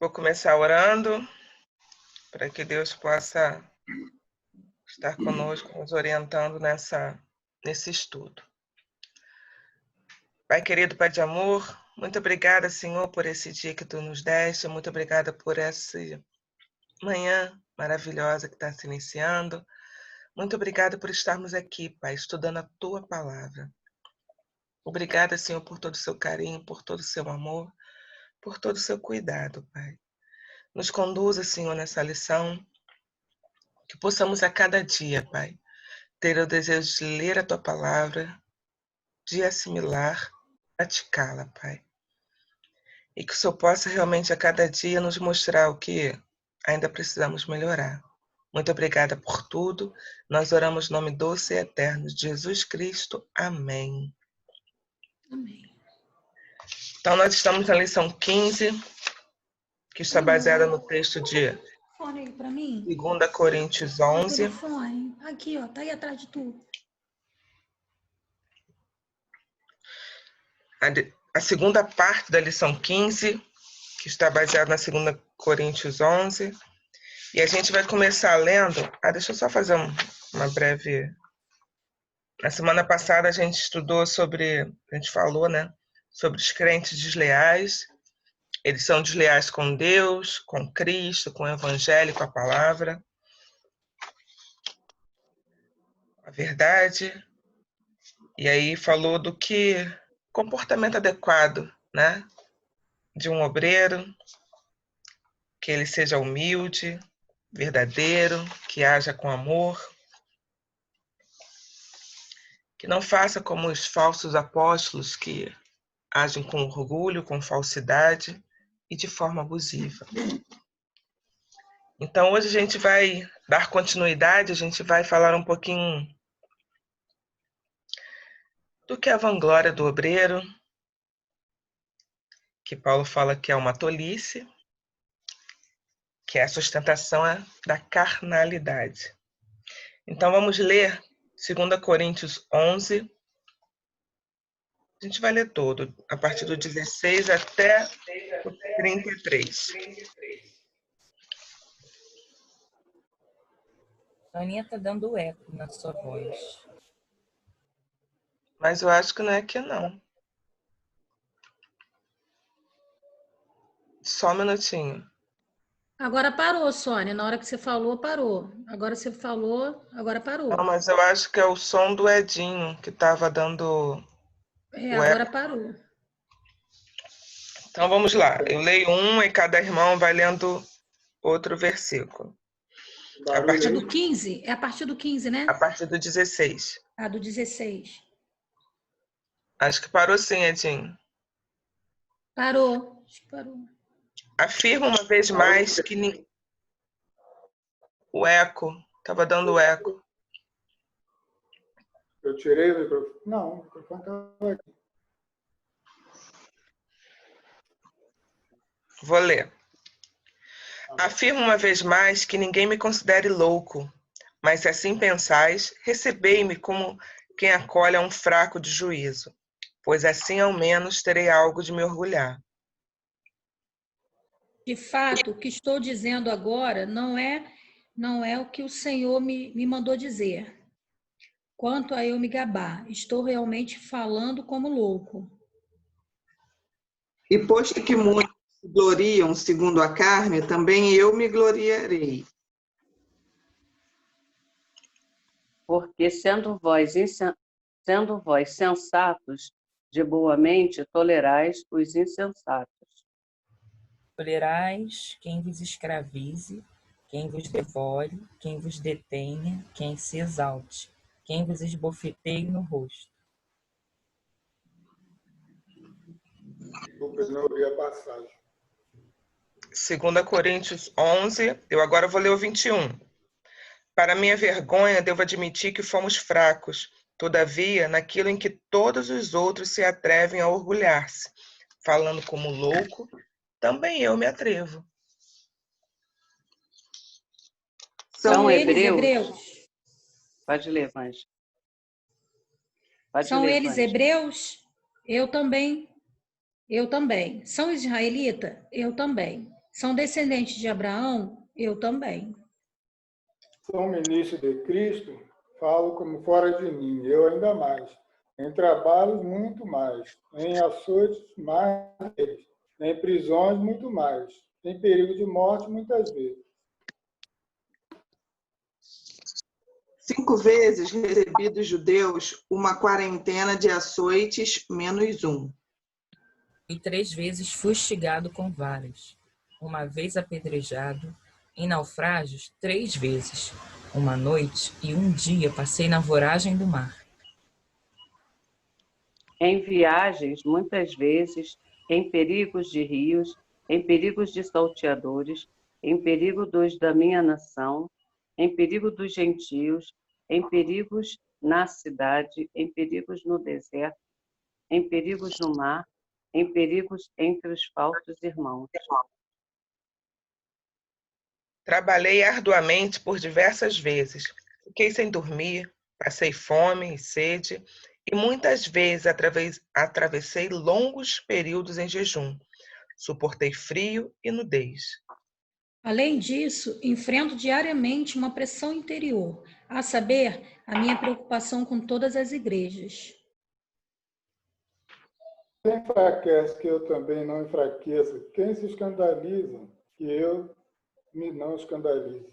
Vou começar orando para que Deus possa estar conosco, nos orientando nesse estudo. Pai querido, Pai de amor, muito obrigada, Senhor, por esse dia que Tu nos deste, muito obrigada por essa manhã maravilhosa que está se iniciando. Muito obrigada por estarmos aqui, Pai, estudando a Tua Palavra. Obrigada, Senhor, por todo o Seu carinho, por todo o Seu amor, por todo o Seu cuidado, Pai. Nos conduza, Senhor, nessa lição, que possamos a cada dia, Pai, ter o desejo de ler a Tua Palavra, de assimilar, praticá-la, Pai. E que o Senhor possa realmente a cada dia nos mostrar o que ainda precisamos melhorar. Muito obrigada por tudo. Nós oramos no nome doce e eterno de Jesus Cristo. Amém. Amém. Então, nós estamos na lição 15, que está baseada no texto de Fone aí pra mim. 2 Coríntios 11. Telefone. Aqui, ó, tá aí atrás de tu. A segunda parte da lição 15, que está baseada na 2 Coríntios 11. E a gente vai começar lendo... deixa eu só fazer uma breve... Na semana passada a gente estudou a gente falou, né, sobre os crentes desleais. Eles são desleais com Deus, com Cristo, com o Evangelho, com a palavra, a verdade. E aí falou do que comportamento adequado, né, de um obreiro, que ele seja humilde, verdadeiro, que haja com amor, que não faça como os falsos apóstolos que agem com orgulho, com falsidade e de forma abusiva. Então, hoje a gente vai dar continuidade, a gente vai falar um pouquinho do que é a vanglória do obreiro, que Paulo fala que é uma tolice, que é a sustentação da carnalidade. Então, vamos ler 2 Coríntios 11. A gente vai ler todo, a partir do 16 até o 33. A Aninha tá dando eco na sua voz. Mas eu acho que não é aqui, não. Só um minutinho. Agora parou, Sônia. Na hora que você falou, parou. Agora você falou, agora parou. Não, mas eu acho que é o som do Edinho que estava dando o Agora eco. parou. Então vamos lá. Eu leio um e cada irmão vai lendo outro versículo. A partir do 15? É a partir do 15, né? A partir do 16. Do 16. Acho que parou sim, Edinho. Parou. Acho que parou. Afirma uma vez mais que o eco. Estava dando eco. Eu tirei o microfone. Não, o microfone estava aqui. Vou ler. Afirmo uma vez mais que ninguém me considere louco, mas se assim pensais, recebei-me como quem acolhe a um fraco de juízo, pois assim ao menos terei algo de me orgulhar. De fato, o que estou dizendo agora não é o que o Senhor me mandou dizer. Quanto a eu me gabar, estou realmente falando como louco. E posto que muitos se gloriam segundo a carne, também eu me gloriarei. Porque sendo vós sensatos, de boa mente tolerais os insensatos. Tolerais quem vos escravize, quem vos devore, quem vos detenha, quem se exalte, quem vos esbofeteie no rosto. Desculpa, não ouvi a passagem. 2 Coríntios 11, eu agora vou ler o 21. Para minha vergonha, devo admitir que fomos fracos, todavia, naquilo em que todos os outros se atrevem a orgulhar-se, falando como louco, também eu me atrevo. São eles hebreus? Pode ler, Vange. São eles hebreus? Eu também. São israelita? Eu também. São descendentes de Abraão? Eu também. Sou ministro de Cristo, falo como fora de mim, eu ainda mais. Em trabalhos, muito mais. Em açoites, mais deles. Em prisões, muito mais. Em perigo de morte, muitas vezes. 5 vezes recebi dos judeus uma quarentena de açoites menos um. E 3 vezes fustigado com varas, uma vez apedrejado, em naufrágios 3 vezes, uma noite e um dia passei na voragem do mar. Em viagens, muitas vezes, em perigos de rios, em perigos de salteadores, em perigo dos da minha nação, em perigo dos gentios, em perigos na cidade, em perigos no deserto, em perigos no mar, em perigos entre os falsos irmãos. Trabalhei arduamente por diversas vezes. Fiquei sem dormir, passei fome e sede, e muitas vezes atravessei longos períodos em jejum. Suportei frio e nudez. Além disso, enfrento diariamente uma pressão interior, a saber, a minha preocupação com todas as igrejas. Quem enfraquece, que eu também não enfraqueça. Quem se escandaliza, que eu me não escandalize.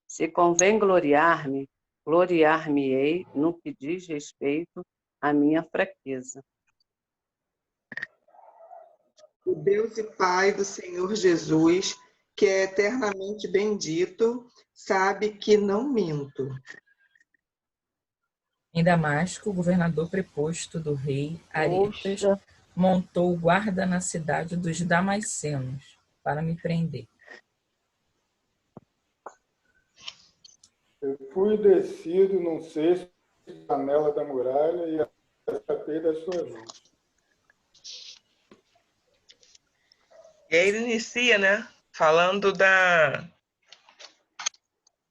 Se convém gloriar-me, gloriar-me-ei no que diz respeito à minha fraqueza. O Deus e Pai do Senhor Jesus, que é eternamente bendito, sabe que não minto. Em Damasco, o governador preposto do rei Aretas Poxa, montou guarda na cidade dos damascenos para me prender. Eu fui descido num cesto da janela da muralha e escapei das suas mãos. E aí ele inicia, né, falando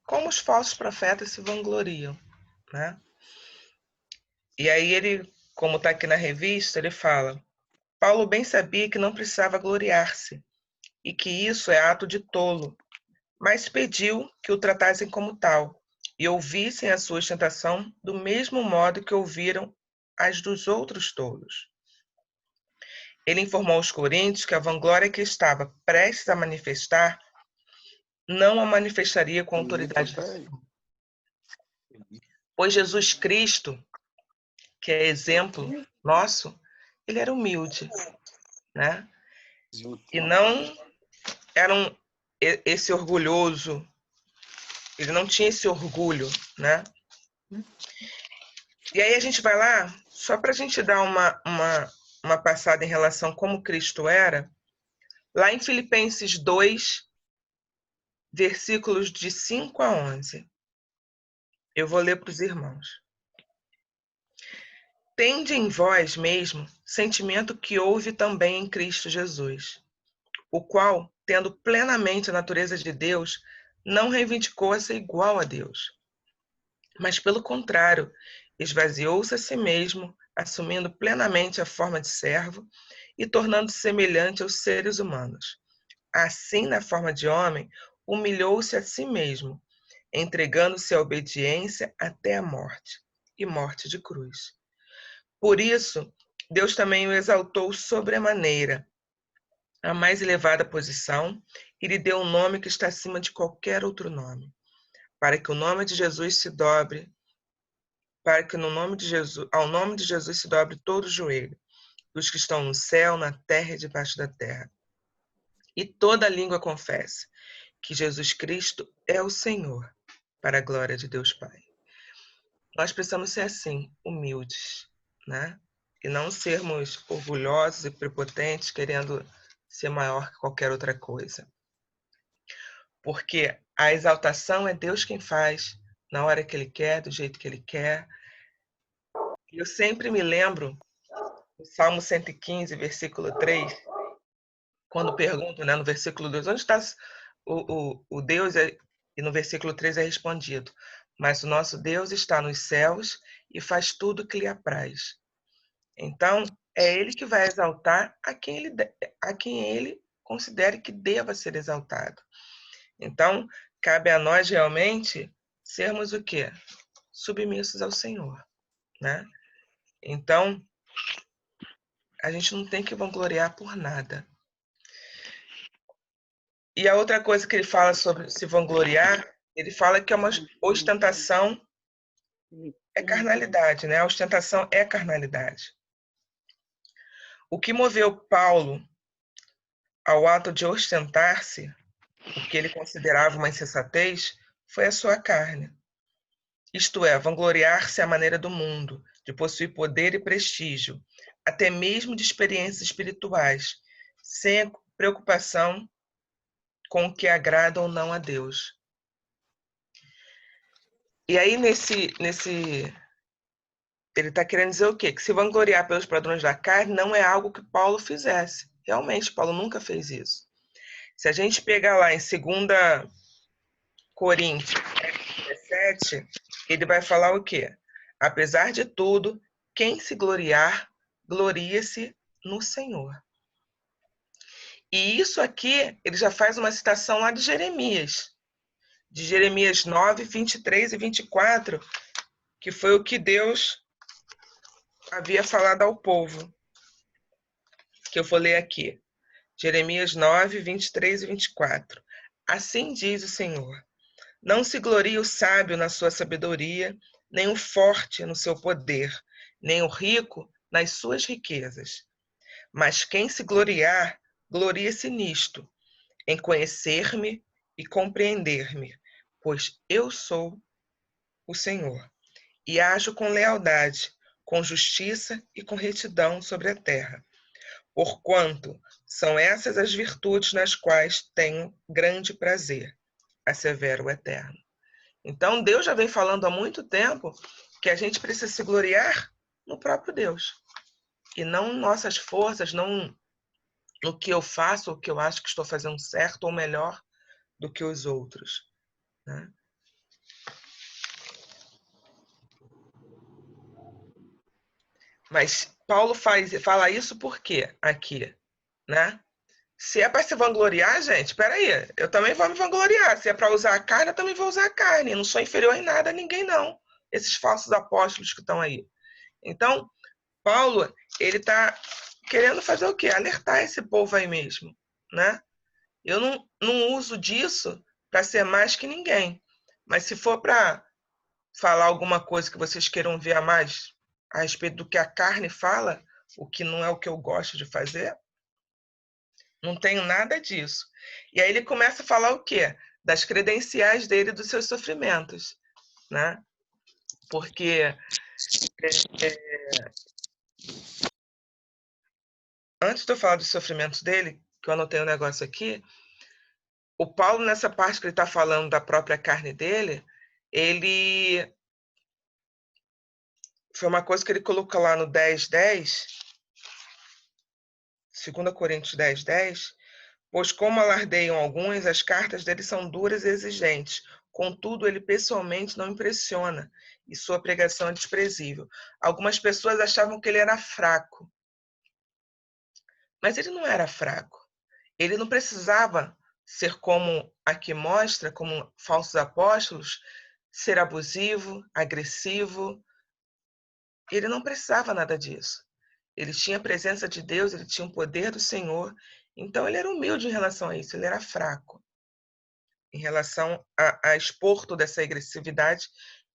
como os falsos profetas se vangloriam, né? E aí ele, como está aqui na revista, ele fala: Paulo bem sabia que não precisava gloriar-se e que isso é ato de tolo, mas pediu que o tratassem como tal e ouvissem a sua ostentação do mesmo modo que ouviram as dos outros tolos. Ele informou aos coríntios que a vanglória que estava prestes a manifestar não a manifestaria com autoridade, pois Jesus Cristo, que é exemplo nosso, ele era humilde, né? E não era esse orgulhoso, ele não tinha esse orgulho, né? E aí a gente vai lá, só para a gente dar uma passada em relação a como Cristo era, lá em Filipenses 2, versículos de 5 a 11. Eu vou ler para os irmãos. Tende em vós mesmo sentimento que houve também em Cristo Jesus, o qual, tendo plenamente a natureza de Deus, não reivindicou a ser igual a Deus, mas, pelo contrário, esvaziou-se a si mesmo, assumindo plenamente a forma de servo e tornando-se semelhante aos seres humanos. Assim, na forma de homem, humilhou-se a si mesmo, entregando-se à obediência até a morte, e morte de cruz. Por isso, Deus também o exaltou sobremaneira, a mais elevada posição, e lhe deu um nome que está acima de qualquer outro nome, para que o nome de Jesus se dobre, para que no nome de Jesus, ao nome de Jesus se dobre todo o joelho, dos que estão no céu, na terra e debaixo da terra. E toda língua confesse que Jesus Cristo é o Senhor, para a glória de Deus Pai. Nós precisamos ser assim, humildes, né? E não sermos orgulhosos e prepotentes, querendo ser maior que qualquer outra coisa. Porque a exaltação é Deus quem faz, na hora que Ele quer, do jeito que Ele quer. E eu sempre me lembro, no Salmo 115, versículo 3, quando perguntam, né, no versículo 2, onde está o Deus? E no versículo 3 é respondido: mas o nosso Deus está nos céus e faz tudo o que lhe apraz. Então, é ele que vai exaltar a quem ele considere que deva ser exaltado. Então, cabe a nós realmente sermos o quê? Submissos ao Senhor, né? Então, a gente não tem que vangloriar por nada. E a outra coisa que ele fala sobre se vangloriar, ele fala que é uma ostentação, é carnalidade, né? A ostentação é carnalidade. O que moveu Paulo ao ato de ostentar-se, o que ele considerava uma insensatez, foi a sua carne. Isto é, vangloriar-se à maneira do mundo, de possuir poder e prestígio, até mesmo de experiências espirituais, sem preocupação com o que agrada ou não a Deus. E aí, ele está querendo dizer o quê? Que se vangloriar pelos padrões da carne não é algo que Paulo fizesse. Realmente, Paulo nunca fez isso. Se a gente pegar lá em 2 Coríntios 17, ele vai falar o quê? Apesar de tudo, quem se gloriar, glorie-se no Senhor. E isso aqui, ele já faz uma citação lá de Jeremias 9, 23 e 24, que foi o que Deus havia falado ao povo, que eu vou ler aqui. Jeremias 9, 23 e 24. Assim diz o Senhor: não se glorie o sábio na sua sabedoria, nem o forte no seu poder, nem o rico nas suas riquezas. Mas quem se gloriar, glorie-se nisto, em conhecer-me e compreender-me, pois eu sou o Senhor, e ajo com lealdade, com justiça e com retidão sobre a terra. Porquanto são essas as virtudes nas quais tenho grande prazer, assevera o Eterno. Então, Deus já vem falando há muito tempo que a gente precisa se gloriar no próprio Deus. E não nossas forças, não no que eu faço, o que eu acho que estou fazendo certo ou melhor do que os outros, né? Mas Paulo fala isso por quê aqui, né? Se é para se vangloriar, gente, peraí, eu também vou me vangloriar. Se é para usar a carne, eu também vou usar a carne. Eu não sou inferior em nada a ninguém, não. Esses falsos apóstolos que estão aí. Então, Paulo, ele está querendo fazer o quê? Alertar esse povo aí mesmo, né? Eu não uso disso para ser mais que ninguém. Mas se for para falar alguma coisa que vocês queiram ver a mais a respeito do que a carne fala, o que não é o que eu gosto de fazer, não tenho nada disso. E aí ele começa a falar o quê? Das credenciais dele, dos seus sofrimentos, né? Porque antes de eu falar dos sofrimentos dele, que eu anotei um negócio aqui, o Paulo, nessa parte que ele está falando da própria carne dele, ele... Foi uma coisa que ele colocou lá no 10:10, 2 Coríntios 10:10, pois como alardeiam alguns, as cartas dele são duras e exigentes. Contudo, ele pessoalmente não impressiona e sua pregação é desprezível. Algumas pessoas achavam que ele era fraco, mas ele não era fraco. Ele não precisava ser como aqui mostra, como falsos apóstolos, ser abusivo, agressivo. Ele não precisava nada disso. Ele tinha a presença de Deus, ele tinha o poder do Senhor. Então ele era humilde em relação a isso, ele era fraco em relação a expor toda essa agressividade,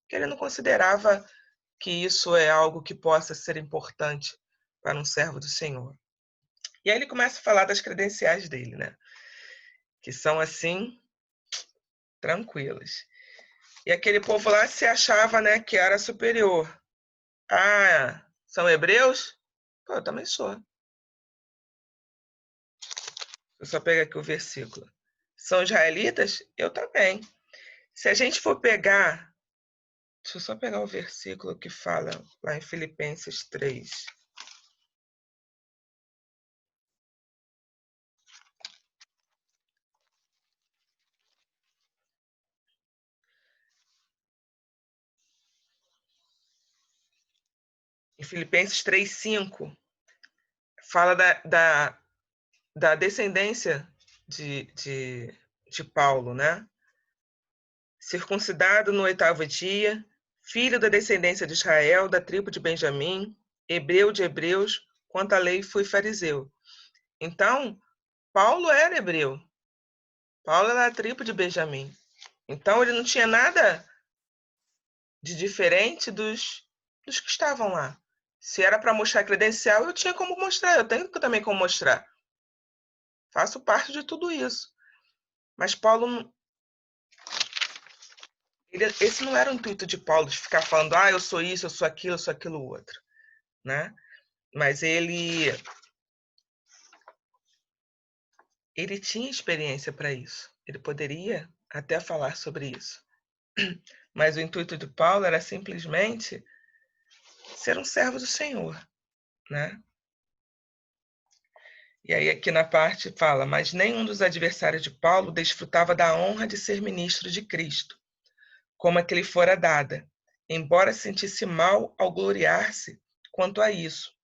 que ele não considerava que isso é algo que possa ser importante para um servo do Senhor. E aí ele começa a falar das credenciais dele, né? Que são assim, tranquilas. E aquele povo lá se achava, né, que era superior. Ah, são hebreus? Pô, eu também sou. Eu só pego aqui o versículo. São israelitas? Eu também. Se a gente for pegar, deixa eu só pegar o versículo que fala lá em Filipenses 3. Em Filipenses 3:5, fala da descendência de Paulo, né? Circuncidado no 8º dia, filho da descendência de Israel, da tribo de Benjamim, hebreu de hebreus, quanto à lei fui fariseu. Então, Paulo era hebreu. Paulo era da tribo de Benjamim. Então, ele não tinha nada de diferente dos que estavam lá. Se era para mostrar credencial, eu tinha como mostrar. Eu tenho também como mostrar. Faço parte de tudo isso. Mas Paulo... esse não era o intuito de Paulo, de ficar falando, eu sou isso, eu sou aquilo outro. Né? Mas ele tinha experiência para isso. Ele poderia até falar sobre isso. Mas o intuito de Paulo era simplesmente ser um servo do Senhor, né? E aí aqui na parte fala, mas nenhum dos adversários de Paulo desfrutava da honra de ser ministro de Cristo, como a que lhe fora dada, embora sentisse mal ao gloriar-se quanto a isso,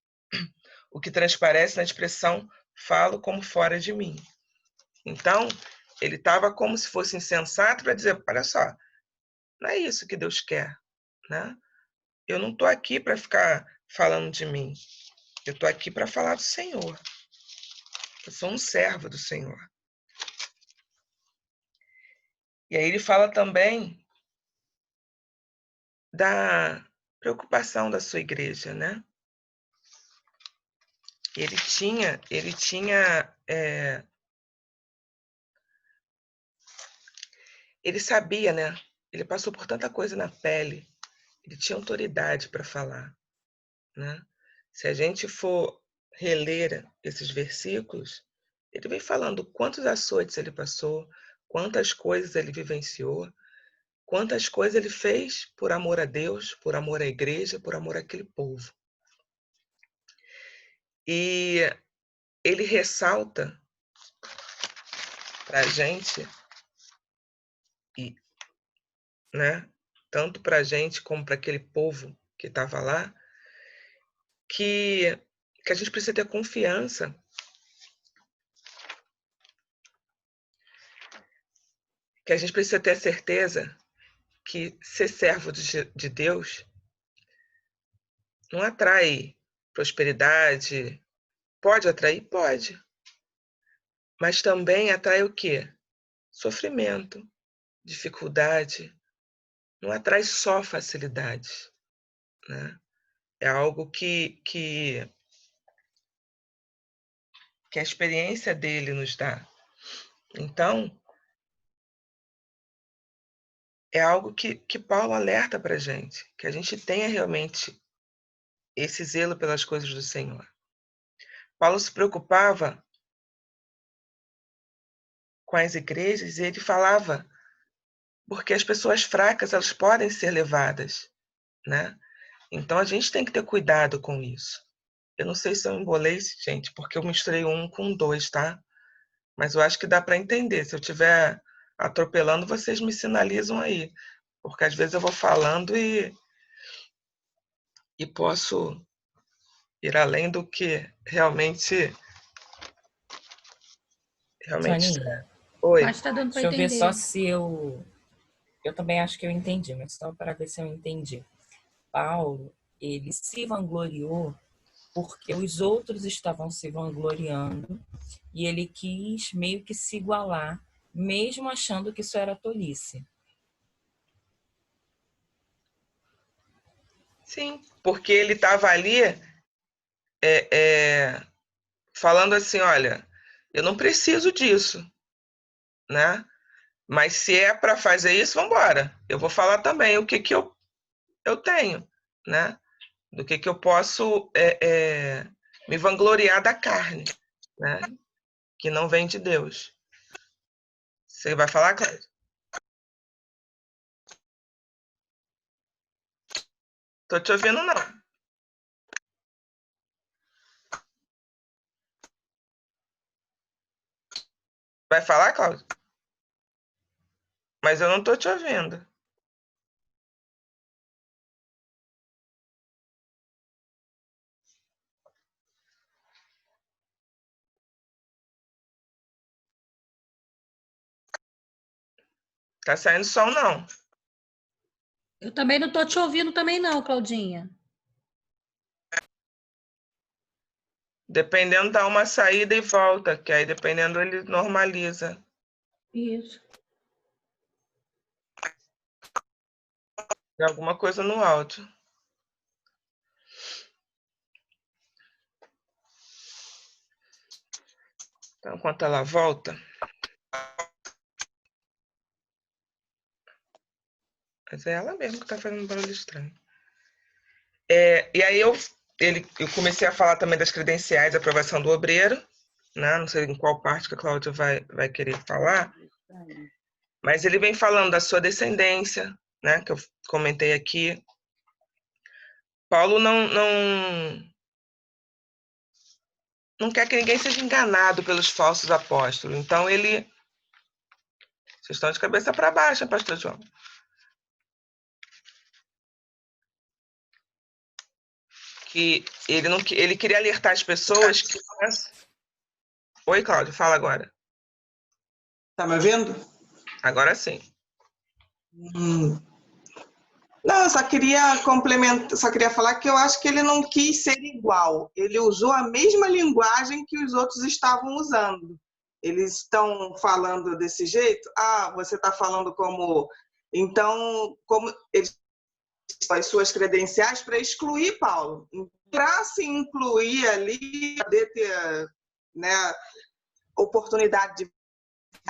o que transparece na expressão falo como fora de mim. Então, ele estava como se fosse insensato para dizer, olha só, não é isso que Deus quer, né? Eu não estou aqui para ficar falando de mim. Eu estou aqui para falar do Senhor. Eu sou um servo do Senhor. E aí ele fala também da preocupação da sua igreja, né? Ele sabia, né? Ele passou por tanta coisa na pele. Ele tinha autoridade para falar, né? Se a gente for reler esses versículos, ele vem falando quantos açoites ele passou, quantas coisas ele vivenciou, quantas coisas ele fez por amor a Deus, por amor à igreja, por amor àquele povo. E ele ressalta para a gente, né, tanto para a gente como para aquele povo que estava lá, que a gente precisa ter confiança que a gente precisa ter a certeza que ser servo de Deus não atrai prosperidade. Pode atrair? Pode. Mas também atrai o quê? Sofrimento, dificuldade. Não atrai só facilidade, né? É algo que a experiência dele nos dá. Então, é algo que Paulo alerta para a gente, que a gente tenha realmente esse zelo pelas coisas do Senhor. Paulo se preocupava com as igrejas e ele falava porque as pessoas fracas elas podem ser levadas, né? Então a gente tem que ter cuidado com isso. Eu não sei se eu embolei, gente, porque eu misturei um com dois, tá? Mas eu acho que dá para entender. Se eu estiver atropelando, vocês me sinalizam aí, porque às vezes eu vou falando e posso ir além do que realmente. Soninha, Oi. Mas está dando para deixa eu ver só entender. se eu... Eu também acho que eu entendi, mas só para ver se eu entendi. Paulo, ele se vangloriou porque os outros estavam se vangloriando e ele quis meio que se igualar, mesmo achando que isso era tolice. Sim, porque ele estava ali falando assim, olha, eu não preciso disso, né? Mas se é para fazer isso, vamos embora. Eu vou falar também o que eu tenho, né? Do que eu posso me vangloriar da carne, né? Que não vem de Deus. Você vai falar, Cláudia? Tô te ouvindo, não. Vai falar, Cláudia? Mas eu não tô te ouvindo. Tá saindo som, não. Eu também não estou te ouvindo também não, Claudinha. Dependendo, dá uma saída e volta, que aí dependendo ele normaliza. Isso. Tem alguma coisa no áudio. Então, enquanto ela volta... Mas é ela mesma que tá fazendo um barulho estranho. E aí eu comecei a falar também das credenciais de aprovação do obreiro, né? Não sei em qual parte que a Cláudia vai querer falar, mas ele vem falando da sua descendência, né? Que eu comentei aqui. Paulo não quer que ninguém seja enganado pelos falsos apóstolos. Então ele... Vocês estão de cabeça para baixo, pastor João. Que ele queria alertar as pessoas que... Oi, Cláudia, fala agora. Tá me ouvindo? Agora sim. Não, eu só queria complementar, só queria falar que eu acho que ele não quis ser igual. Ele usou a mesma linguagem que os outros estavam usando. Eles estão falando desse jeito? Ah, você está falando como... Então, como eles as suas credenciais para excluir Paulo. Para se incluir ali, poder ter, né, oportunidade de...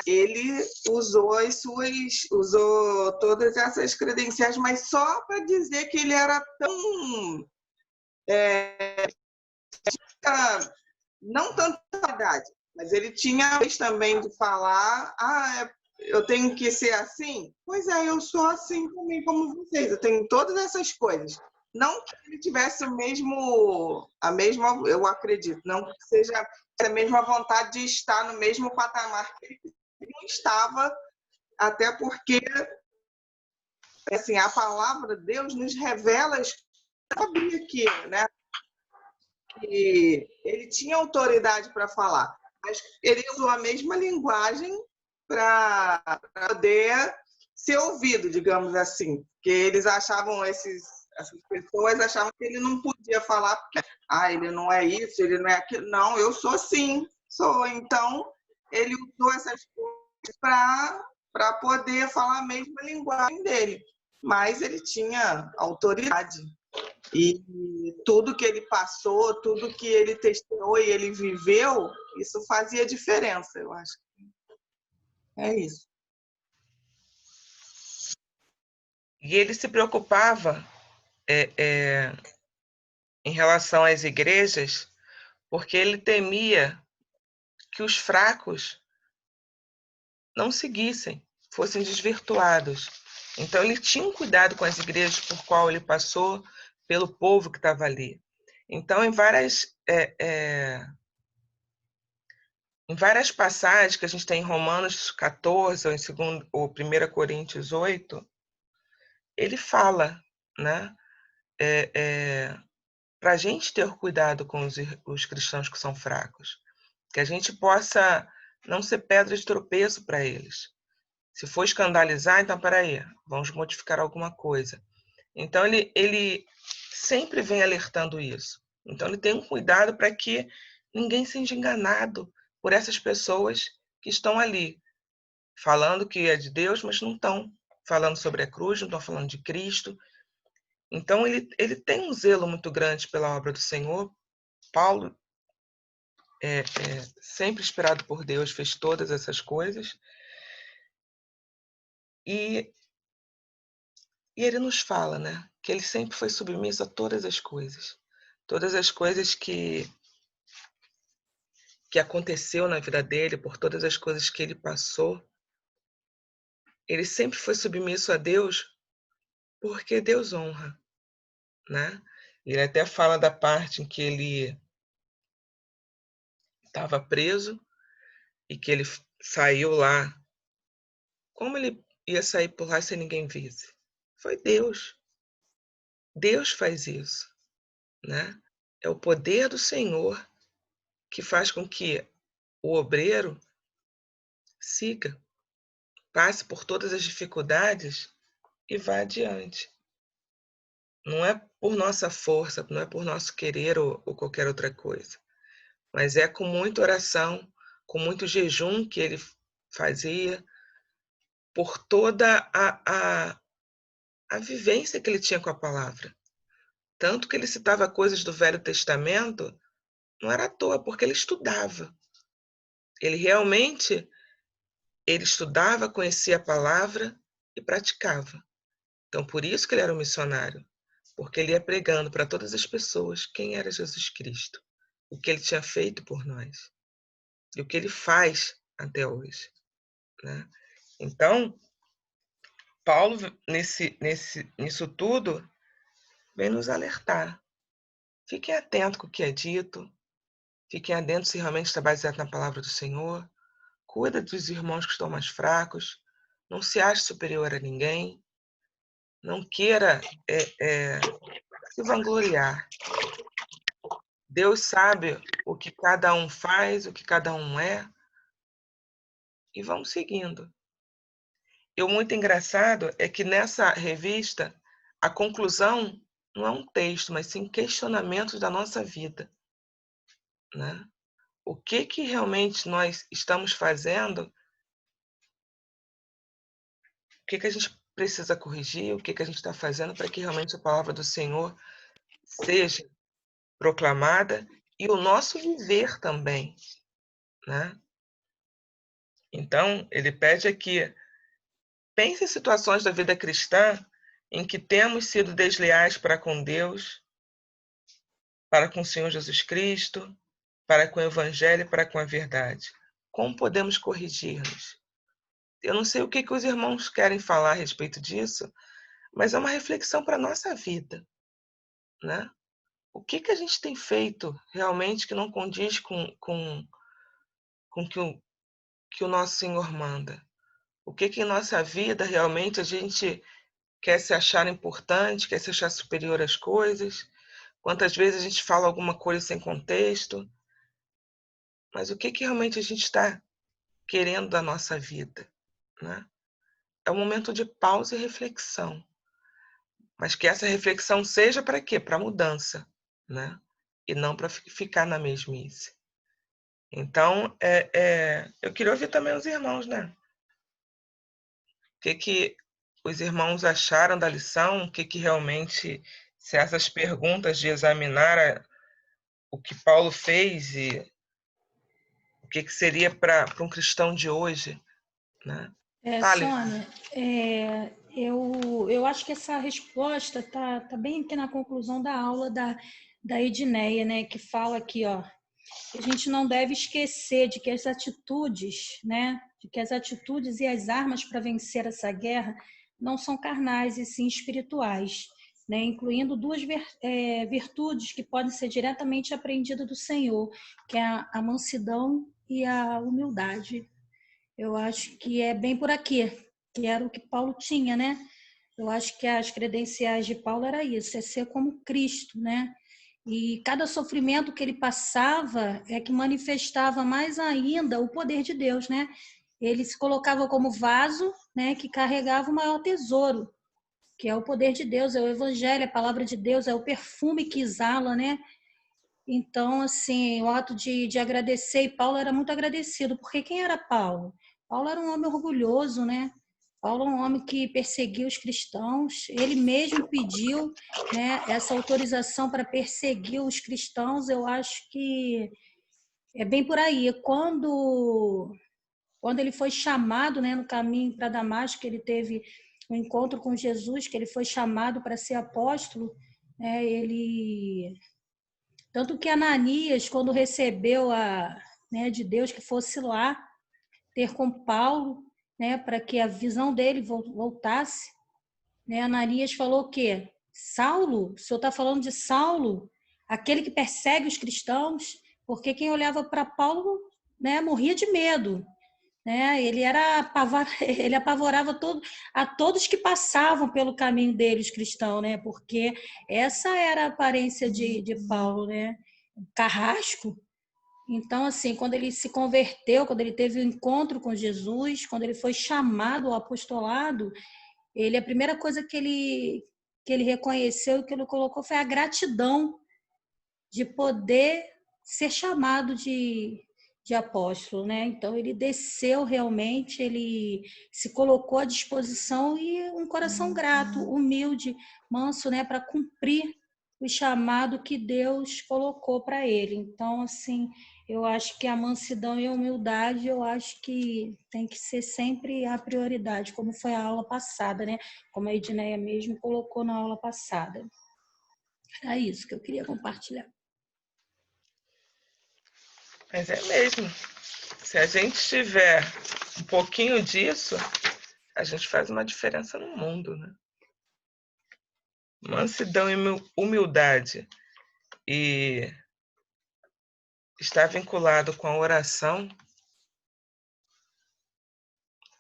Ele usou todas essas credenciais, mas só para dizer que ele era tão não tanta verdade, mas ele tinha vez também de falar, eu tenho que ser assim? Pois é, eu sou assim também como vocês, eu tenho todas essas coisas. Não que ele tivesse a mesma, eu acredito, não que seja a mesma vontade de estar no mesmo patamar que ele não estava, até porque assim, a palavra de Deus nos revela, eu sabia aqui, né? Que ele tinha autoridade para falar, mas ele usou a mesma linguagem para poder ser ouvido, digamos assim, porque eles achavam essas pessoas achavam que ele não podia falar porque ele não é isso, ele não é aquilo. Não, eu sou sim, sou. Então ele usou essas coisas para poder falar a mesma linguagem dele, mas ele tinha autoridade. E tudo que ele passou, tudo que ele testemunhou e ele viveu, isso fazia diferença, eu acho. É isso. E ele se preocupava em relação às igrejas, porque ele temia que os fracos não seguissem, fossem desvirtuados. Então ele tinha um cuidado com as igrejas por qual ele passou, pelo povo que estava ali. Então, em várias passagens que a gente tem em Romanos 14 ou 1 Coríntios 8, ele fala, né, para a gente ter cuidado com os cristãos que são fracos, que a gente possa não ser pedra de tropeço para eles. Se for escandalizar, então, peraí, vamos modificar alguma coisa. Então, ele sempre vem alertando isso. Então, ele tem um cuidado para que ninguém seja enganado por essas pessoas que estão ali, falando que é de Deus, mas não estão falando sobre a cruz, não estão falando de Cristo. Então, ele tem um zelo muito grande pela obra do Senhor. Paulo, sempre inspirado por Deus, fez todas essas coisas. E ele nos fala, né, que ele sempre foi submisso a todas as coisas que aconteceu na vida dele, por todas as coisas que ele passou. Ele sempre foi submisso a Deus porque Deus honra, né? Ele até fala da parte em que ele estava preso e que ele saiu lá. Como ele ia sair por lá sem ninguém visse? Foi Deus. Deus faz isso, né? É o poder do Senhor que faz com que o obreiro siga. passe por todas as dificuldades e vá adiante. Não é por nossa força, não é por nosso querer ou qualquer outra coisa, mas é com muita oração, com muito jejum que ele fazia, por toda a vivência que ele tinha com a palavra. Tanto que ele citava coisas do Velho Testamento, não era à toa, porque ele estudava. Ele realmente estudava, conhecia a palavra e praticava. Então, por isso que ele era um missionário, porque ele ia pregando para todas as pessoas quem era Jesus Cristo, o que ele tinha feito por nós e o que ele faz até hoje, né? Então, Paulo, nisso tudo, vem nos alertar. Fiquem atentos com o que é dito, fiquem atentos se realmente está baseado na palavra do Senhor, cuida dos irmãos que estão mais fracos, não se ache superior a ninguém, não queira se vangloriar. Deus sabe o que cada um faz, o que cada um é, e vamos seguindo. E o muito engraçado é que nessa revista, a conclusão não é um texto, mas sim questionamentos da nossa vida, né? O que realmente nós estamos fazendo, o que a gente precisa corrigir, o que a gente está fazendo para que realmente a palavra do Senhor seja proclamada e o nosso viver também, né? Então, ele pede aqui, pense em situações da vida cristã em que temos sido desleais para com Deus, para com o Senhor Jesus Cristo, para com o Evangelho e para com a verdade. Como podemos corrigir-nos? Eu não sei o que os irmãos querem falar a respeito disso, mas é uma reflexão para a nossa vida, né? O que a gente tem feito realmente que não condiz com que o nosso Senhor manda? O que em nossa vida realmente a gente quer se achar importante, quer se achar superior às coisas? Quantas vezes a gente fala alguma coisa sem contexto? Mas o que realmente a gente está querendo da nossa vida, né? É um momento de pausa e reflexão. Mas que essa reflexão seja para quê? Para mudança, né? E não para ficar na mesmice. Então, eu queria ouvir também os irmãos, né? O que os irmãos acharam da lição? O que realmente, se essas perguntas de examinar o que Paulo fez e o que seria para um cristão de hoje, né? Fale. Sônia, eu acho que essa resposta tá bem aqui na conclusão da aula da Edneia, né, que fala aqui, ó, que a gente não deve esquecer de que as atitudes, né, de que as atitudes e as armas para vencer essa guerra não são carnais e sim espirituais, né, incluindo duas virtudes que podem ser diretamente aprendidas do Senhor, que é a mansidão e a humildade. Eu acho que é bem por aqui, que era o que Paulo tinha, né? Eu acho que as credenciais de Paulo era isso, é ser como Cristo, né? E cada sofrimento que ele passava é que manifestava mais ainda o poder de Deus, né? Ele se colocava como vaso, né, que carregava o maior tesouro, que é o poder de Deus, é o evangelho, a palavra de Deus, é o perfume que exala, né? Então, assim, o ato de agradecer, e Paulo era muito agradecido, porque quem era Paulo? Paulo era um homem orgulhoso, né? Paulo é um homem que perseguiu os cristãos, ele mesmo pediu, né, essa autorização para perseguir os cristãos. Eu acho que é bem por aí. Quando ele foi chamado, né, no caminho para Damasco, ele teve um encontro com Jesus, que ele foi chamado para ser apóstolo, né, tanto que Ananias, quando recebeu né, de Deus que fosse lá ter com Paulo, né, para que a visão dele voltasse, né, Ananias falou o quê? Saulo? O senhor está falando de Saulo, aquele que persegue os cristãos? Porque quem olhava para Paulo, né, morria de medo. Né? Ele apavorava a todos que passavam pelo caminho dele, os cristãos, né? Porque essa era a aparência de Paulo, né? Carrasco. Então, assim, quando ele se converteu, quando ele teve o encontro com Jesus, quando ele foi chamado ao apostolado, a primeira coisa que ele reconheceu e que ele colocou foi a gratidão de poder ser chamado de apóstolo, né? Então ele desceu realmente, ele se colocou à disposição e um coração grato, humilde, manso, né, para cumprir o chamado que Deus colocou para ele. Então, assim, eu acho que a mansidão e a humildade, eu acho que tem que ser sempre a prioridade, como foi a aula passada, né? Como a Edneia mesmo colocou na aula passada. Era isso que eu queria compartilhar. Mas é mesmo. Se a gente tiver um pouquinho disso, a gente faz uma diferença no mundo, né? Mansidão e humildade e estar vinculado com a oração,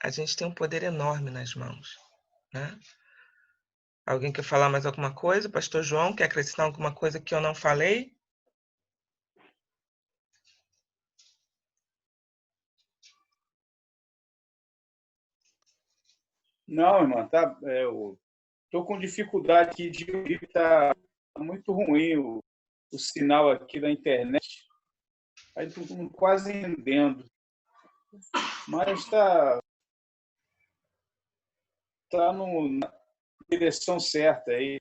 a gente tem um poder enorme nas mãos, né? Alguém quer falar mais alguma coisa? Pastor João, quer acrescentar alguma coisa que eu não falei? Não, irmã, tá, eu estou com dificuldade aqui de ouvir, está muito ruim o sinal aqui da internet. Aí estou quase entendendo. Mas está na direção certa aí,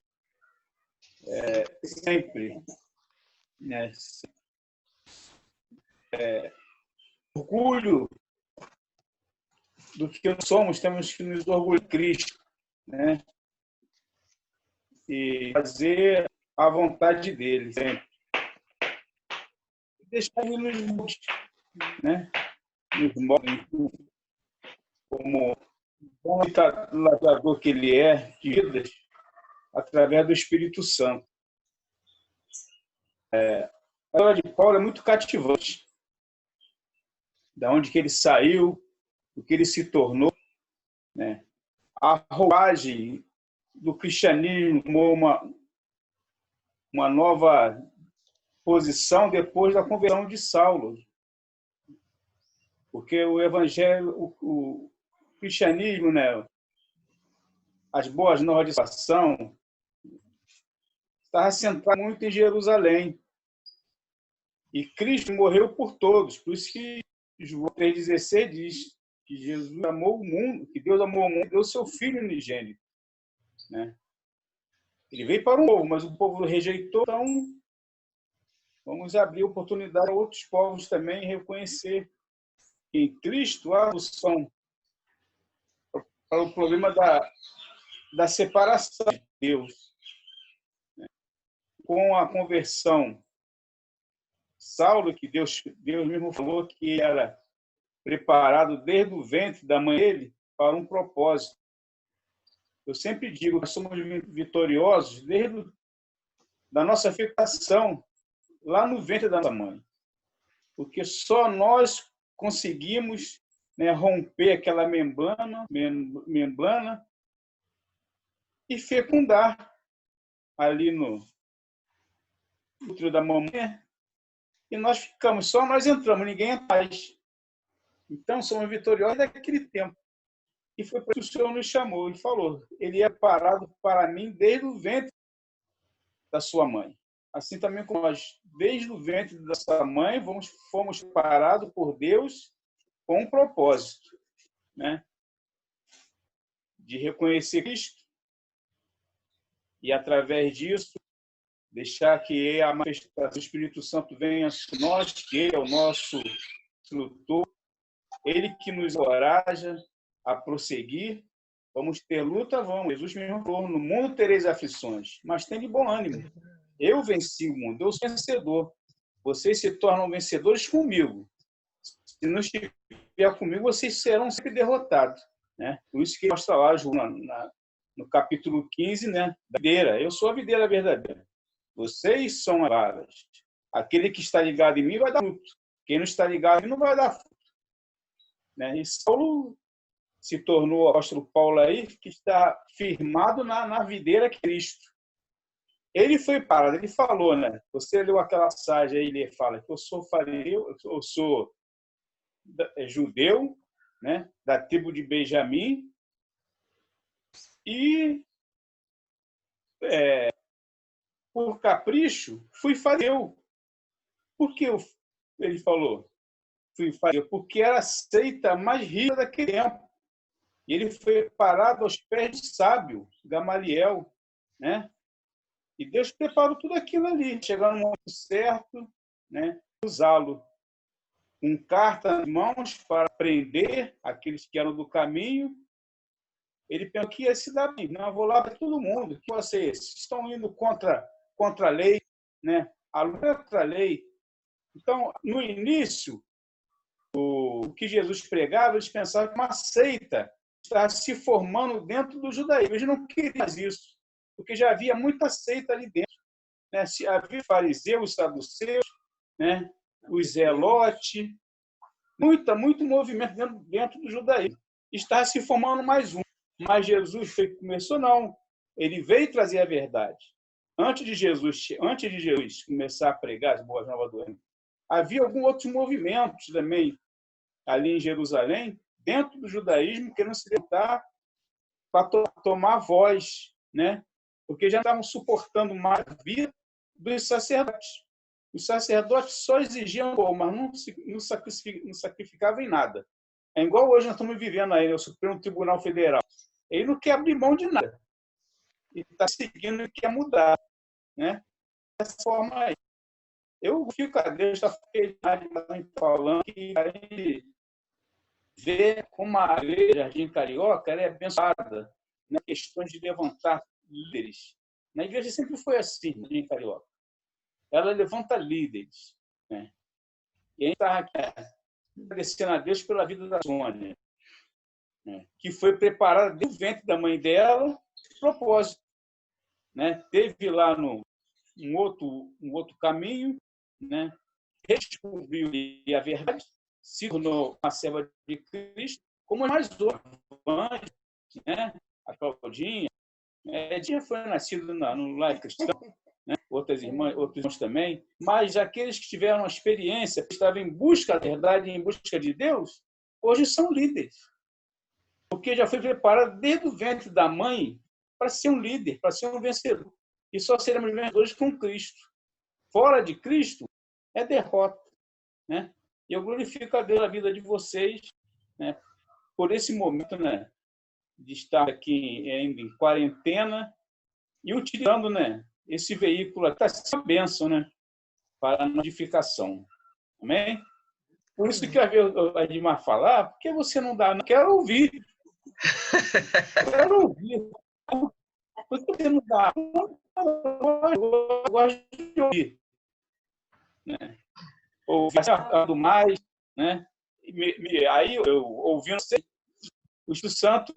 sempre. Né? Orgulho do que nós somos, temos que nos orgulhar de Cristo, né? E fazer a vontade dele sempre. Deixar ele nos molde, né? Nos molde, como bom lavador que ele é, de vidas, através do Espírito Santo. A história de Paulo é muito cativante. Da onde que ele saiu, o que ele se tornou, né? A roupagem do cristianismo tomou uma nova posição depois da conversão de Saulo. Porque o evangelho, o cristianismo, né? As boas novas de salvação, estava centrado muito em Jerusalém. E Cristo morreu por todos. Por isso que João 3,16 diz que Jesus amou o mundo, que Deus amou o mundo e deu seu Filho unigênito. Né? Ele veio para o povo, mas o povo rejeitou. Então, vamos abrir oportunidade a outros povos também reconhecer que em Cristo há solução para o problema da separação de Deus. Com a conversão, Saulo, que Deus mesmo falou que era preparado desde o ventre da mãe dele para um propósito. Eu sempre digo que nós somos vitoriosos desde da nossa fecundação, lá no ventre da nossa mãe. Porque só nós conseguimos, né, romper aquela membrana e fecundar ali no útero da mamãe. E nós ficamos, só nós entramos, ninguém atrás. Então, somos vitoriosos daquele tempo. E foi por isso que o Senhor nos chamou e falou, ele é parado para mim desde o ventre da sua mãe. Assim também como nós, desde o ventre da sua mãe, fomos parados por Deus com um propósito, né? De reconhecer Cristo e, através disso, deixar que a manifestação do Espírito Santo venha a nós, que Ele é o nosso instrutor, Ele que nos encoraja a prosseguir. Vamos ter luta, vamos. Jesus mesmo falou, no mundo tereis aflições, mas tem de bom ânimo. Eu venci o mundo, eu sou vencedor. Vocês se tornam vencedores comigo. Se não estiver comigo, vocês serão sempre derrotados. Né? Por isso que mostra lá, João, no capítulo 15, né, da videira. Eu sou a videira verdadeira. Vocês são as varas. Aquele que está ligado em mim vai dar fruto. Quem não está ligado em mim não vai dar fruto. Né? E Saulo se tornou o apóstolo Paulo aí, que está firmado na videira Cristo. Ele foi parado, ele falou, né? Você leu aquela passagem aí, ele fala que eu sou fariseu, eu sou judeu, né? Da tribo de Benjamim, e por capricho fui fariseu. Por que ele falou? Fui fariseu porque era a seita mais rica daquele tempo. E ele foi parado aos pés de sábio, Gamaliel, né? E Deus preparou tudo aquilo ali, chegar no momento certo, né? Usá-lo com carta nas mãos para prender aqueles que eram do caminho. Ele pensou que ia se dar bem. Não, eu vou lá para todo mundo. Que vocês estão indo contra a lei, né? A luta contra a lei. Então, no início, o que Jesus pregava, eles pensavam que uma seita estava se formando dentro do judaísmo. Eles não queriam mais isso, porque já havia muita seita ali dentro, né? Havia fariseus, saduceus, né? Os zelotes, muito movimento dentro do judaísmo. Estava se formando mais um. Mas Jesus começou, não. Ele veio trazer a verdade. Antes de Jesus começar a pregar as boas novas do reino, havia alguns outros movimentos também ali em Jerusalém, dentro do judaísmo, querendo se levantar para tomar voz, né? Porque já estavam suportando mais a vida dos sacerdotes. Os sacerdotes só exigiam, mas não sacrificavam em nada. É igual hoje nós estamos vivendo aí no Supremo Tribunal Federal. Ele não quer abrir mão de nada. Ele está seguindo e quer mudar, né? Dessa forma aí. Eu fico a Deus está falando que a gente vê como a igreja Jardim Carioca ela é abençoada nas questões de levantar líderes. Na igreja sempre foi assim, na Jardim Carioca. Ela levanta líderes, né? E a gente está agradecendo a Deus pela vida da Sônia, né? Que foi preparada desde o ventre da mãe dela, de propósito, né? Teve lá um outro caminho, né? Descobriu a verdade, se tornou uma serva de Cristo, como mais outros, né? A Claudinha, Edinha foi nascida no lar cristão, né? Outros irmãos também, mas aqueles que tiveram uma experiência, que estavam em busca da verdade, em busca de Deus, hoje são líderes, porque já foi preparado desde o ventre da mãe para ser um líder, para ser um vencedor. E só seremos vencedores com Cristo. Fora de Cristo é derrota, né? E eu glorifico a Deus na vida de vocês, né? Por esse momento, né? De estar aqui ainda em quarentena e utilizando, né? Esse veículo está sendo uma bênção, né? Para a notificação. Amém? Por isso que a Edmar falar, por que você não dá? Não quero ouvir. Quero ouvir. Por que você não dá? Eu gosto de ouvir. Né? Ouvir mais, né? Aí eu ouvindo, o Espírito Santo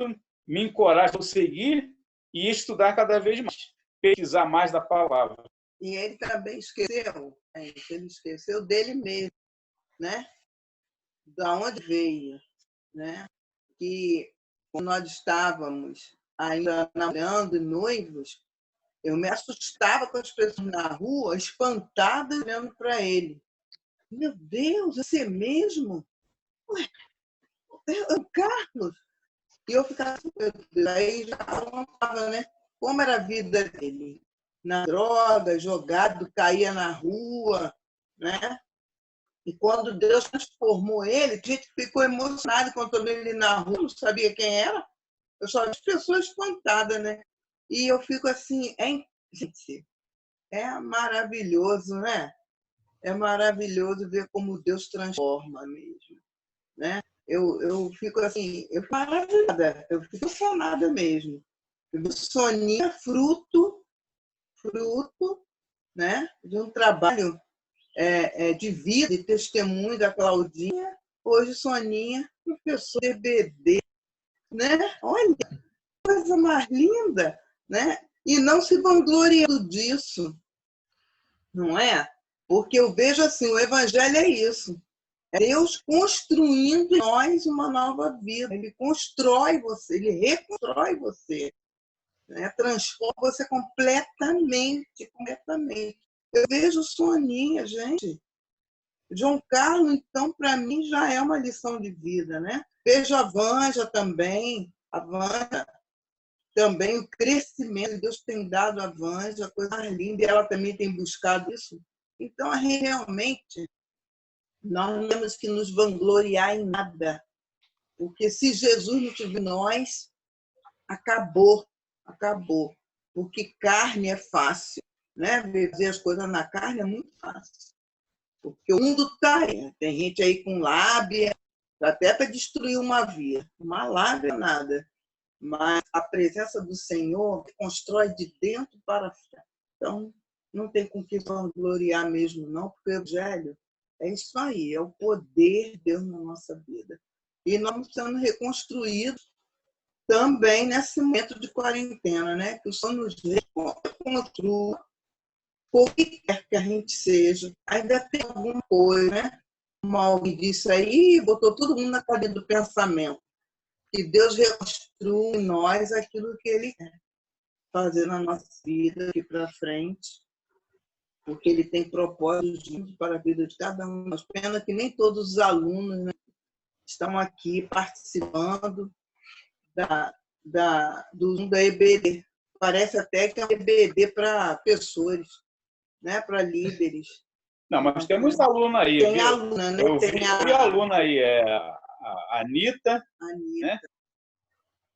me encoraja a seguir e estudar cada vez mais, pesquisar mais da palavra. E ele também esqueceu, ele esqueceu dele mesmo, né? Da onde veio, né? Que quando nós estávamos ainda namorando, noivos, eu me assustava com as pessoas na rua, espantadas, olhando para ele. Meu Deus, você mesmo? Ué, é o Carlos? E eu ficava, aí já não estava, né? Como era a vida dele? Na droga, jogado, caía na rua, né? E quando Deus transformou ele, a gente ficou emocionado quando eu vi ele na rua, não sabia quem era. Eu só vi as pessoas espantadas, né? E eu fico assim, gente, é maravilhoso, né? É maravilhoso ver como Deus transforma mesmo, né? Eu fico assim, eu fico maravilhada, eu fico emocionada mesmo. Soninha, fruto, né? De um trabalho de vida e testemunho da Claudinha. Hoje, Soninha, professor de EBD, né? Olha, coisa mais linda, né? E não se vangloriando disso, não é? Porque eu vejo assim, o Evangelho é isso. É Deus construindo em nós uma nova vida. Ele constrói você, ele reconstrói você. né? Transforma você completamente, completamente. Eu vejo Soninha, gente. João Carlos, então, para mim, já é uma lição de vida, né? Vejo a Vanja também. A Vanja também, o crescimento que Deus tem dado à Vanja, coisa mais linda, e ela também tem buscado isso. Então, realmente, nós não temos que nos vangloriar em nada, porque se Jesus não tiver em nós, acabou, acabou. Porque carne é fácil, né? Ver as coisas na carne é muito fácil. Porque o mundo está aí. Tem gente aí com lábia, até para destruir uma via. Uma lábia, nada. Mas a presença do Senhor constrói de dentro para fora. Então, não tem com que vangloriar mesmo, não, porque o Evangelho é isso aí, é o poder de Deus na nossa vida. E nós estamos reconstruídos também nesse momento de quarentena, né? Que o Senhor nos reconstrua, por que quer que a gente seja. Ainda tem alguma coisa, né? Como alguém disse aí, botou todo mundo na cadeia do pensamento. Que Deus reconstrua em nós aquilo que Ele quer fazer na nossa vida aqui para frente, porque Ele tem propósitos para a vida de cada um. Mas pena que nem todos os alunos, né, estão aqui participando do EBD. Parece até que é um EBD para pessoas, né, para líderes. Não, mas temos aluno aí. Tem viu? aluna, né? Eu Tem vi aluna aí, a Anitta. Anitta.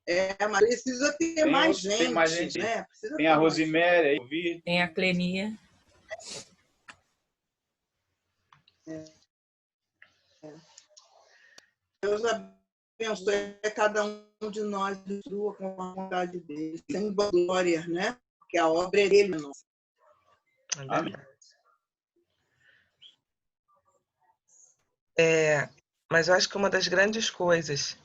Né? Mas precisa ter mais gente. Tem mais gente. Né? Tem a Rosiméria aí, eu vi. Tem a Clenia. Deus abençoe cada um de nós com a vontade dele, sem glória, né? Porque a obra é dele, nossa. Amém. Mas eu acho que uma das grandes coisas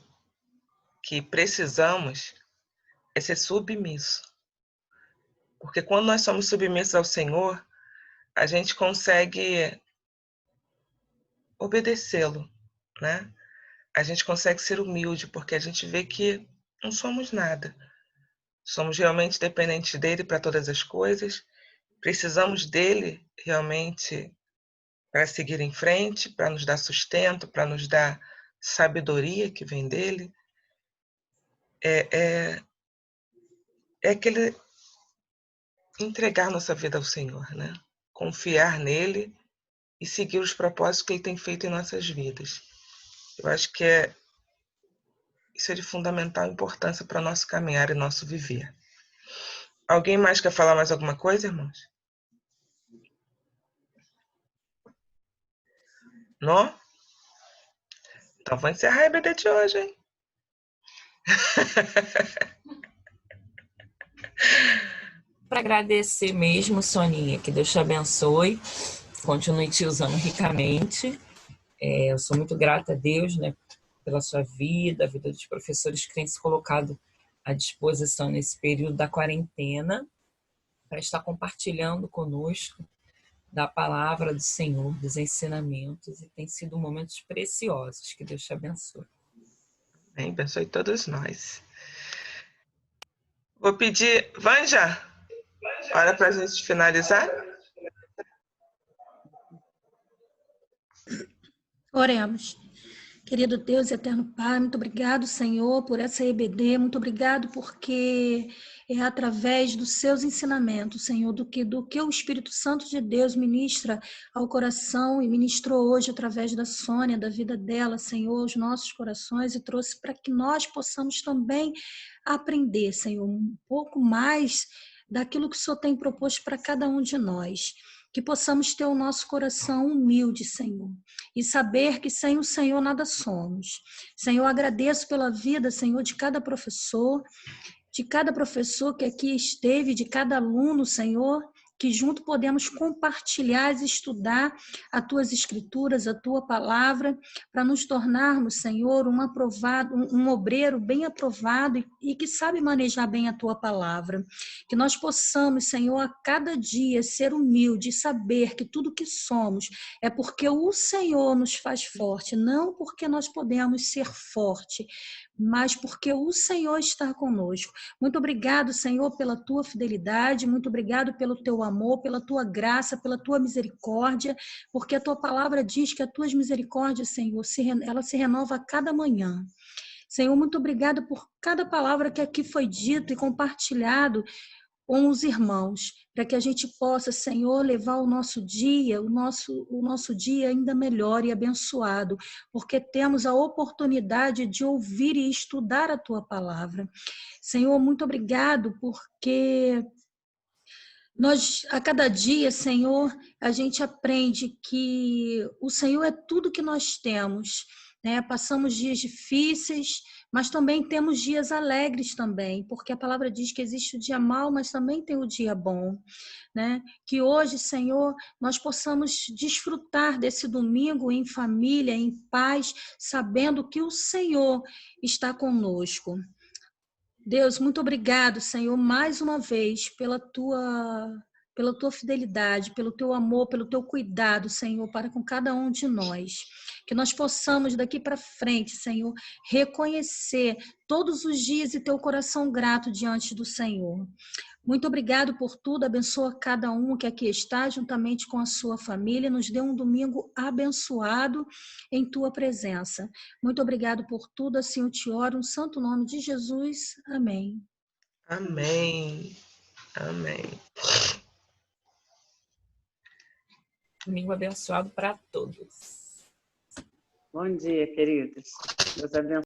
que precisamos é ser submisso. Porque quando nós somos submissos ao Senhor, a gente consegue obedecê-lo, né? A gente consegue ser humilde, porque a gente vê que não somos nada. Somos realmente dependentes dele para todas as coisas. Precisamos dele realmente para seguir em frente, para nos dar sustento, para nos dar sabedoria que vem dele. É aquele entregar nossa vida ao Senhor, né? Confiar nele e seguir os propósitos que ele tem feito em nossas vidas. Eu acho que isso é de fundamental importância para o nosso caminhar e nosso viver. Alguém mais quer falar mais alguma coisa, irmãos? Não? Então vou encerrar a EBD de hoje, hein? Para agradecer mesmo, Soninha, que Deus te abençoe, continue te usando ricamente. Eu sou muito grata a Deus, né, pela sua vida, a vida dos professores que têm se colocado à disposição nesse período da quarentena, para estar compartilhando conosco da palavra do Senhor, dos ensinamentos, e tem sido momentos preciosos. Que Deus te abençoe. Amém, abençoe todos nós. Vou pedir, Vanja, hora para a gente finalizar. Oremos. Querido Deus e eterno Pai, muito obrigado, Senhor, por essa EBD, muito obrigado porque é através dos seus ensinamentos, Senhor, do que o Espírito Santo de Deus ministra ao coração e ministrou hoje através da Sônia, da vida dela, Senhor, aos nossos corações e trouxe para que nós possamos também aprender, Senhor, um pouco mais daquilo que o Senhor tem proposto para cada um de nós. Que possamos ter o nosso coração humilde, Senhor, e saber que sem o Senhor nada somos. Senhor, agradeço pela vida, Senhor, de cada professor que aqui esteve, de cada aluno, Senhor, que junto podemos compartilhar e estudar as tuas escrituras, a tua palavra, para nos tornarmos, Senhor, um obreiro bem aprovado e que sabe manejar bem a tua palavra. Que nós possamos, Senhor, a cada dia ser humilde e saber que tudo que somos é porque o Senhor nos faz forte, não porque nós podemos ser forte, mas porque o Senhor está conosco. Muito obrigado, Senhor, pela tua fidelidade, muito obrigado pelo teu amor, pela tua graça, pela tua misericórdia, porque a tua palavra diz que as tuas misericórdias, Senhor, ela se renova a cada manhã. Senhor, muito obrigado por cada palavra que aqui foi dito e compartilhado com os irmãos, para que a gente possa, Senhor, levar o nosso dia, o nosso dia ainda melhor e abençoado, porque temos a oportunidade de ouvir e estudar a tua palavra. Senhor, muito obrigado, porque nós, a cada dia, Senhor, a gente aprende que o Senhor é tudo que nós temos, né? Passamos dias difíceis, mas também temos dias alegres também, porque a palavra diz que existe o dia mau, mas também tem o dia bom, né? Que hoje, Senhor, nós possamos desfrutar desse domingo em família, em paz, sabendo que o Senhor está conosco. Deus, muito obrigado, Senhor, mais uma vez pela tua fidelidade, pelo teu amor, pelo teu cuidado, Senhor, para com cada um de nós. Que nós possamos daqui para frente, Senhor, reconhecer todos os dias e ter o coração grato diante do Senhor. Muito obrigado por tudo, abençoa cada um que aqui está, juntamente com a sua família, nos dê um domingo abençoado em tua presença. Muito obrigado por tudo, assim eu te oro, no santo nome de Jesus, amém. Amém. Amém. Domingo abençoado para todos. Bom dia, queridos. Deus abençoe.